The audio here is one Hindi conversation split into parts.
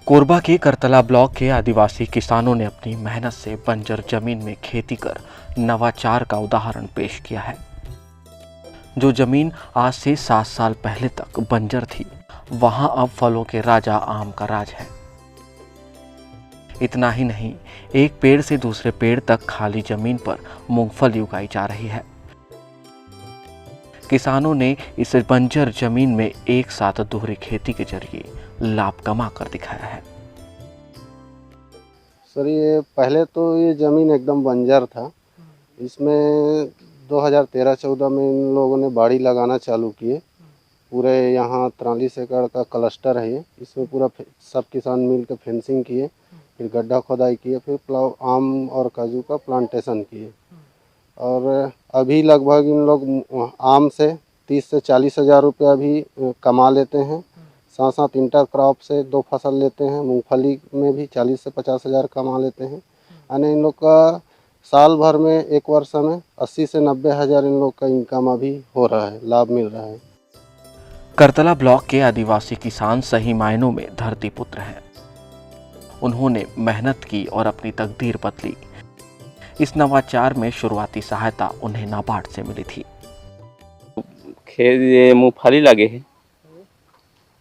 कोरबा के करतला ब्लॉक के आदिवासी किसानों ने अपनी मेहनत से बंजर जमीन में खेती कर नवाचार का उदाहरण पेश किया है। जो जमीन आज से 7 साल पहले तक बंजर थी, वहां अब फलों के राजा आम का राज है। इतना ही नहीं, एक पेड़ से दूसरे पेड़ तक खाली जमीन पर मूंगफली उगाई जा रही है। किसानों ने इस बंजर जमीन में एक साथ दोहरी खेती के जरिए लाभ कमा कर दिखाया है। सर, ये पहले तो ये ज़मीन एकदम बंजर था। इसमें 2013-14 में इन लोगों ने बाड़ी लगाना चालू किए। पूरे यहाँ 43 एकड़ का क्लस्टर है ये। इसमें पूरा सब किसान मिल के फेंसिंग किए, फिर गड्ढा खोदाई किए, फिर आम और काजू का प्लांटेशन किए। और अभी लगभग इन लोग आम से 30 से 40 हज़ार रुपया भी कमा लेते हैं। साथ साथ इंटर क्रॉप से 2 फसल लेते हैं। मूंगफली में भी 40 से 50 हज़ार कमा लेते हैं। यानी इन लोग का साल भर में एक वर्ष में 80 से 90 हज़ार इन लोग का इनकम अभी हो रहा है, लाभ मिल रहा है। करतला ब्लॉक के आदिवासी किसान सही मायनों में धरती पुत्र हैं। उन्होंने मेहनत की और अपनी तकदीर बदली। इस नवाचार में शुरुआती सहायता उन्हें नाबार्ड से मिली थी। खेत ये मूंगफली लगे है।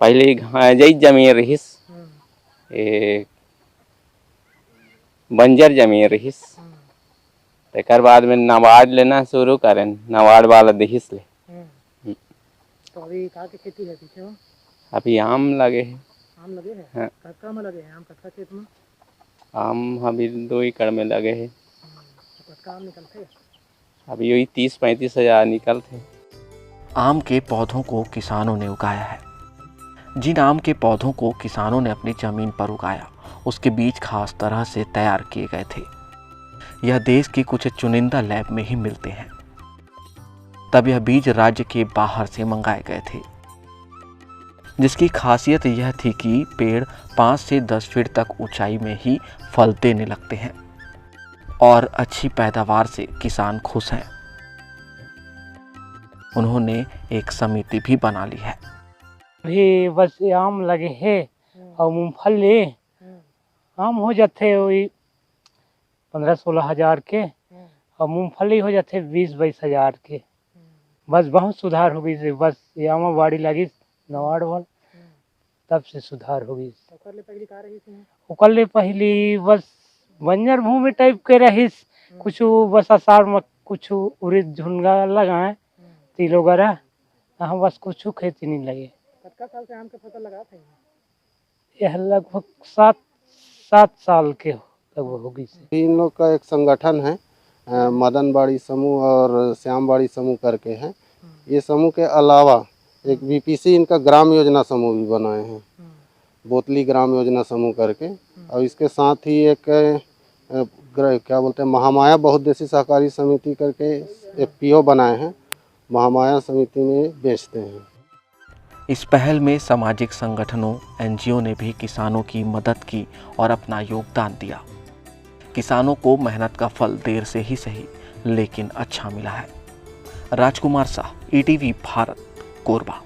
पहले जई जमीन रहीस, बंजर जमीन रहीस। तेकर बाद में नाबार्ड लेना शुरू करें, नाबार्ड वाला दहिस ले। तो अभी कहाँ की खेती है पीछे? अभी आम लगे है। आम लगे हैं? हाँ। कहाँ में लगे हैं आम? कच्चा खेत में? आम अभी 2 एकड़ में लगे है। तो कच्चा आम निकलते? अभी वही 30-35 हज़ार निकलते। आम के पौधों को किसानों ने उगाया है। जिन आम के पौधों को किसानों ने अपनी जमीन पर उगाया, उसके बीज खास तरह से तैयार किए गए थे। यह देश के कुछ चुनिंदा लैब में ही मिलते हैं। तब यह बीज राज्य के बाहर से मंगाए गए थे, जिसकी खासियत यह थी कि पेड़ 5 से 10 फीट तक ऊंचाई में ही फल देने लगते हैं और अच्छी पैदावार से किसान खुश हैं। उन्होंने एक समिति भी बना ली है। अभी बस आम लगे है और मूंगफली आम हो जाते वही 15-16 हज़ार के, और मूंगफली हो जाते 20-22 हज़ार के। बस बहुत सुधार हो गई। बस यहाँ बाड़ी लगी नवाड़ वाल, तब से सुधार हो गई। ओकरले पहली बस बंजर भूमि टाइप के रहीस। कुछ बस आषाढ़ में कुछ उड़द झुनगा लगाए तिल वगैरह, यहाँ बस कुछ खेती नहीं लगे। कितना साल से आम के फसल लगा थे? यह लगभग 7 साल के लगभग होगी। इन लोग का एक संगठन है, मदनबाड़ी समूह और श्यामबाड़ी समूह करके है। ये समूह के अलावा एक बीपीसी इनका ग्राम योजना समूह भी बनाए हैं, बोतली ग्राम योजना समूह करके। और इसके साथ ही एक क्या बोलते हैं, महामाया बहुउद्देशीय सहकारी समिति करके एफपीओ बनाए हैं। महामाया समिति में बेचते हैं। इस पहल में सामाजिक संगठनों, एनजीओ ने भी किसानों की मदद की और अपना योगदान दिया। किसानों को मेहनत का फल देर से ही सही, लेकिन अच्छा मिला है। राजकुमार शाह, ईटीवी भारत, कोरबा।